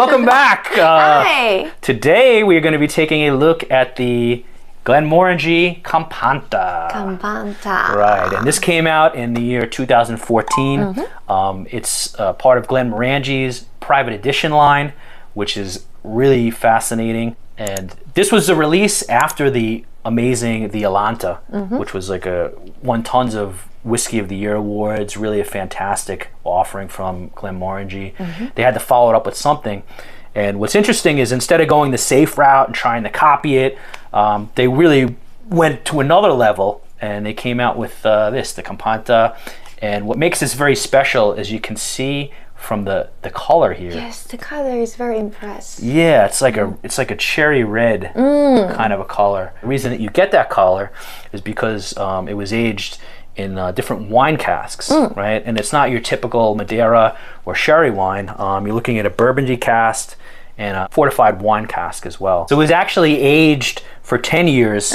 welcome back. Hi. Today we are going to be taking a look at the Glenmorangie Companta. Companta. Right, and this came out in the year 2014. It's part of Glenmorangie's private edition line, which is really fascinating. And this was the release after the amazing the Alanta, which was like won tons of Whiskey of the Year awards. Really a fantastic offering from Glenmorangie. They had to follow it up with something. And what's interesting is instead of going the safe route and trying to copy it, they really went to another level and they came out with this, the Companta. And what makes this very special, as you can see from the color here. Yes, the color is very impressive. Yeah, it's like a cherry red kind of a color. The reason that you get that color is because it was aged in different wine casks, right? And it's not your typical Madeira or sherry wine. You're looking at a Burgundy cask and a fortified wine cask as well. So it was actually aged for 10 years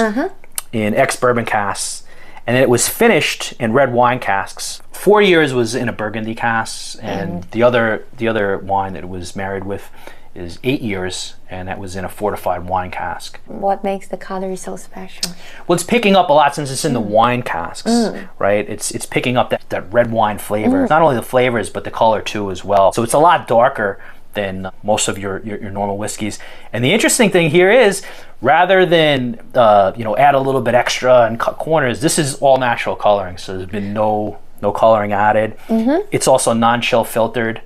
in ex-bourbon casks, and then it was finished in red wine casks. 4 years was in a Burgundy cask, and the other wine that it was married with is 8 years, and that was in a fortified wine cask. What makes the color so special? Well, it's picking up a lot since it's in the wine casks, right? It's picking up that red wine flavor. Not only the flavors, but the color too as well. So it's a lot darker than most of your normal whiskeys. And the interesting thing here is, rather than add a little bit extra and cut corners, this is all natural coloring. So there's been no coloring added. It's also non-chill filtered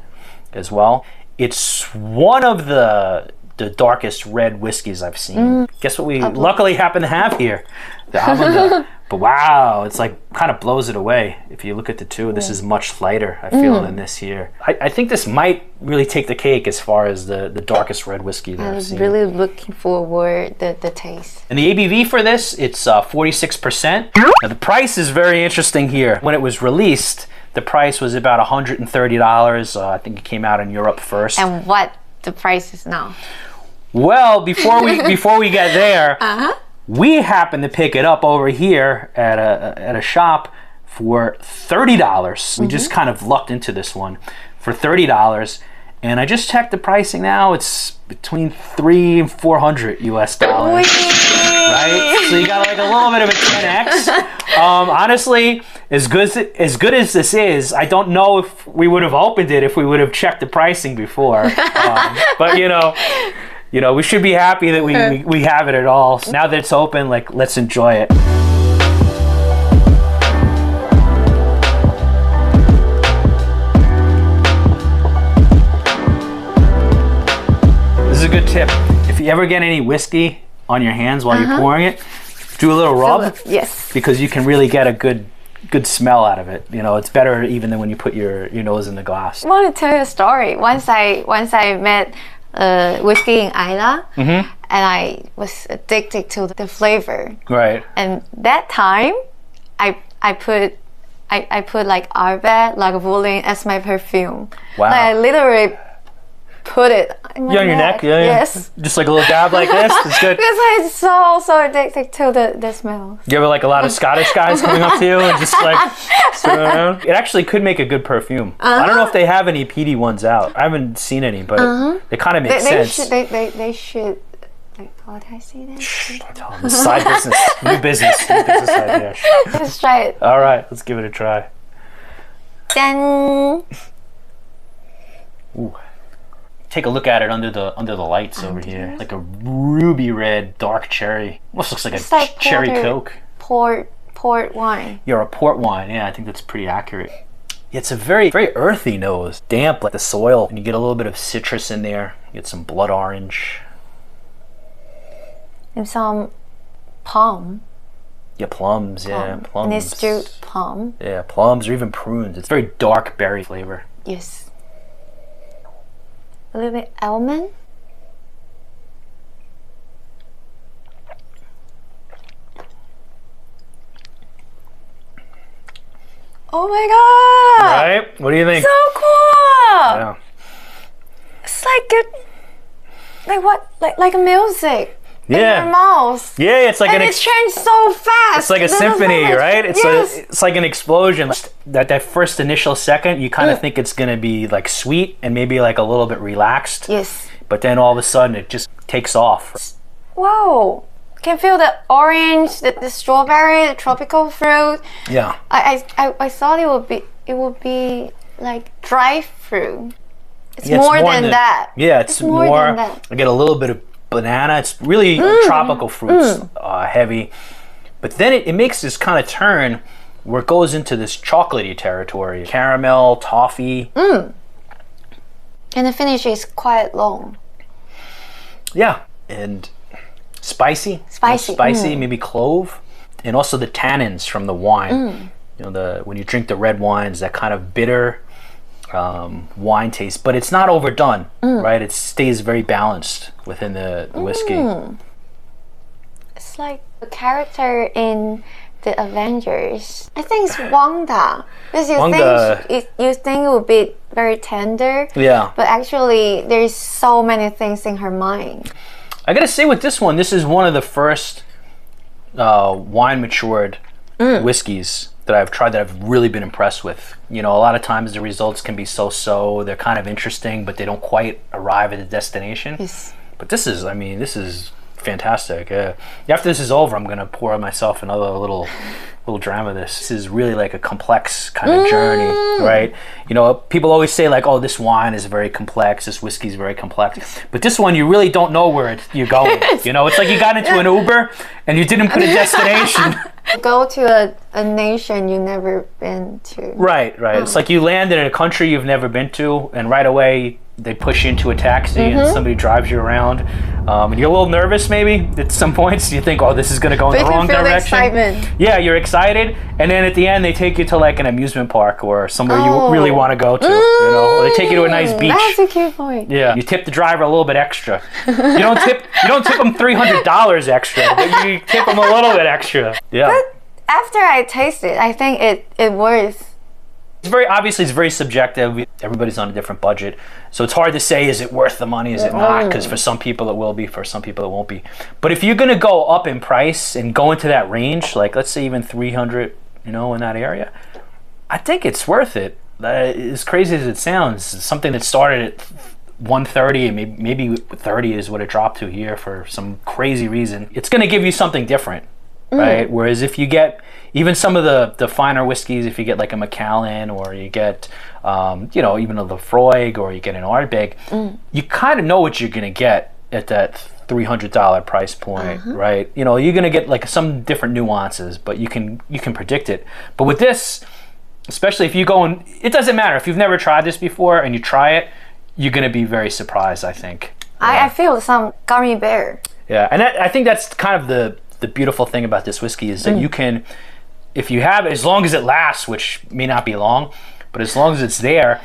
as well. It's one of the darkest red whiskeys I've seen. Guess what we luckily happen to have here? The Almanda. But wow, it's like kind of blows it away. If you look at the two, this is much lighter, I feel, than this here. I think this might really take the cake as far as the darkest red whiskey that I've seen. I was really looking forward the taste. And the ABV for this, it's 46%. Now the price is very interesting here. When it was released, the price was about $130. I think it came out in Europe first. And what the price is now? Well, before we get there, we happened to pick it up over here at a shop for $30. We just kind of lucked into this one for $30. And I just checked the pricing now. It's between $300 and $400 US. Right? So you got like a little bit of a 10x. Honestly, as good as this is, I don't know if we would have opened it if we would have checked the pricing before. But we should be happy that we have it at all. So now that it's open, let's enjoy it. This is a good tip. If you ever get any whiskey on your hands while you're pouring it, do a little rub. Yes. Because you can really get a good smell out of it. It's better even than when you put your nose in the glass. I want to tell you a story. Once I met whiskey in Isla, and I was addicted to the flavor. Right. And that time, I put like Arbet, Lagavulin as my perfume. Wow. Like I literally put it on your neck. Yeah. Yes. Just like a little dab like this. It's good. Because I'm so addicted to the smell. You ever like a lot of Scottish guys coming up to you and just like sitting around? It actually could make a good perfume. I don't know if they have any peaty ones out. I haven't seen any, but it kind of makes sense. They should. Like, what did I say that? Shh, don't tell them. This is side business. New business idea. Let's try it. All right, let's give it a try. Dun. Ooh. Take a look at it under the lights over here. Like a ruby red dark cherry. Almost looks like a cherry Coke. Port wine. You're a port wine. Yeah, I think that's pretty accurate. It's a very, very earthy nose. Damp like the soil. And you get a little bit of citrus in there. You get some blood orange. And some plum. Yeah, plums. Yeah, plums. And it's still plum. Yeah, plums or even prunes. It's very dark berry flavor. Yes. A little bit almond. Oh my god! Right? What do you think? So cool! Yeah. It's like good, like what? Like a music. in your mouth. Yeah, it's like it changed so fast. It's like a symphony, right? It's like an explosion. That first initial second, you kind of think it's gonna be like sweet and maybe like a little bit relaxed. Yes. But then all of a sudden, it just takes off. Wow. Can feel the orange, the strawberry, the tropical fruit. Yeah. I thought it would be like dry fruit. It's more than that. Yeah, it's more than that. I get a little bit of banana. It's really tropical fruits, heavy. But then it makes this kind of turn where it goes into this chocolatey territory. Caramel, toffee. And the finish is quite long. Yeah, and spicy, maybe clove, and also the tannins from the wine. You know, when you drink the red wines, that kind of bitter wine taste, but it's not overdone, right? It stays very balanced within the whiskey. It's like a character in the Avengers. I think it's Wanda. Because you think it would be very tender. Yeah. But actually, there's so many things in her mind. I gotta say, with this one, this is one of the first wine matured whiskeys that I've tried that I've really been impressed with. You know, a lot of times the results can be so-so. They're kind of interesting, but they don't quite arrive at the destination. Yes. But this is fantastic. After this is over, I'm gonna pour myself another little dram of this. This is really like a complex kind of journey, right? You know, people always say like, oh, this wine is very complex, this whiskey is very complex. But this one, you really don't know where you're going. You know, it's like you got into an Uber and you didn't put a destination. Go to a nation you've never been to. Right. It's like you landed in a country you've never been to, and right away they push you into a taxi and somebody drives you around. And you're a little nervous maybe at some points. You think, oh, this is going to go in the wrong direction. Excitement. Yeah, you're excited. And then at the end, they take you to like an amusement park or somewhere you really want to go to. You know, or they take you to a nice beach. That's a cute point. Yeah, you tip the driver a little bit extra. You don't tip them $300 extra, but you tip them a little bit extra. Yeah. But after I taste it, I think it works. It's very subjective. Everybody's on a different budget, so it's hard to say, is it worth the money, is it not? Because for some people it will be, for some people it won't be. But if you're gonna go up in price and go into that range, like let's say even 300, you know, in that area, I think it's worth it. As crazy as it sounds, something that started at 130 and maybe 30 is what it dropped to here for some crazy reason. It's gonna give you something different. Right. Whereas if you get even some of the finer whiskeys, if you get like a Macallan or you get, you know, even a Lafroig or you get an Ardbeg, you kind of know what you're going to get at that $300 price point, right? You know, you're going to get like some different nuances, but you can predict it. But with this, especially if you go and it doesn't matter if you've never tried this before and you try it, you're going to be very surprised, I think. Yeah. I feel some gummy bear. Yeah, and I think that's kind of the beautiful thing about this whiskey is that you can, if you have it, as long as it lasts, which may not be long, but as long as it's there,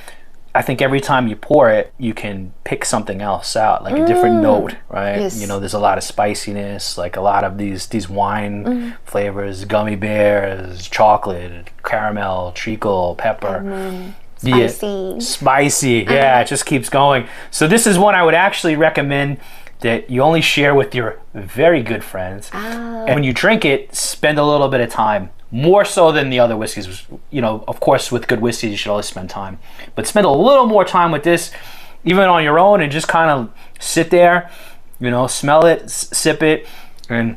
I think every time you pour it, you can pick something else out, like a different note, right? Yes. You know, there's a lot of spiciness, like a lot of these wine flavors, gummy bears, chocolate, caramel, treacle, pepper. Spicy. Yeah, it just keeps going. So this is one I would actually recommend that you only share with your very good friends. And when you drink it, spend a little bit of time, more so than the other whiskeys. You know, of course, with good whiskeys, you should always spend time. But spend a little more time with this, even on your own, and just kind of sit there, you know, smell it, sip it, and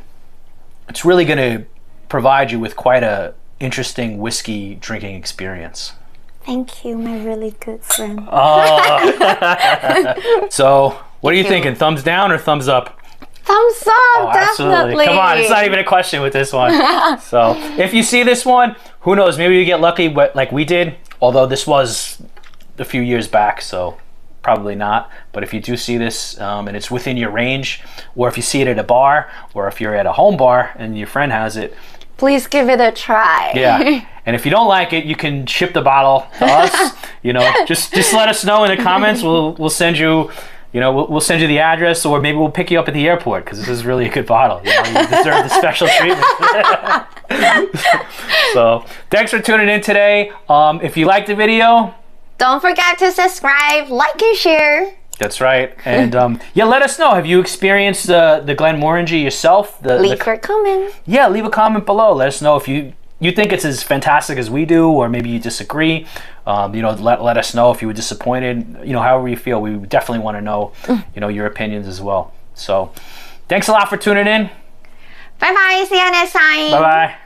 it's really going to provide you with quite a interesting whiskey drinking experience. Thank you, my really good friend. So, what are you thinking? Thumbs down or thumbs up? Thumbs up, definitely. Come on, it's not even a question with this one. So, if you see this one, who knows? Maybe you get lucky, like we did. Although this was a few years back, so probably not. But if you do see this and it's within your range, or if you see it at a bar, or if you're at a home bar and your friend has it, please give it a try. Yeah. And if you don't like it, you can ship the bottle to us. You know, just let us know in the comments. We'll send you. You know, we'll send you the address, or maybe we'll pick you up at the airport because this is really a good bottle. You know, you deserve the special treatment. So, thanks for tuning in today. If you liked the video, don't forget to subscribe, like, and share. That's right. And yeah, let us know. Have you experienced the Glenmorangie yourself? Leave a comment. Yeah, leave a comment below. Let us know if you think it's as fantastic as we do, or maybe you disagree. You know, let us know if you were disappointed. You know, however you feel, we definitely want to know, you know, your opinions as well. So, thanks a lot for tuning in. Bye bye. See you next time. Bye bye.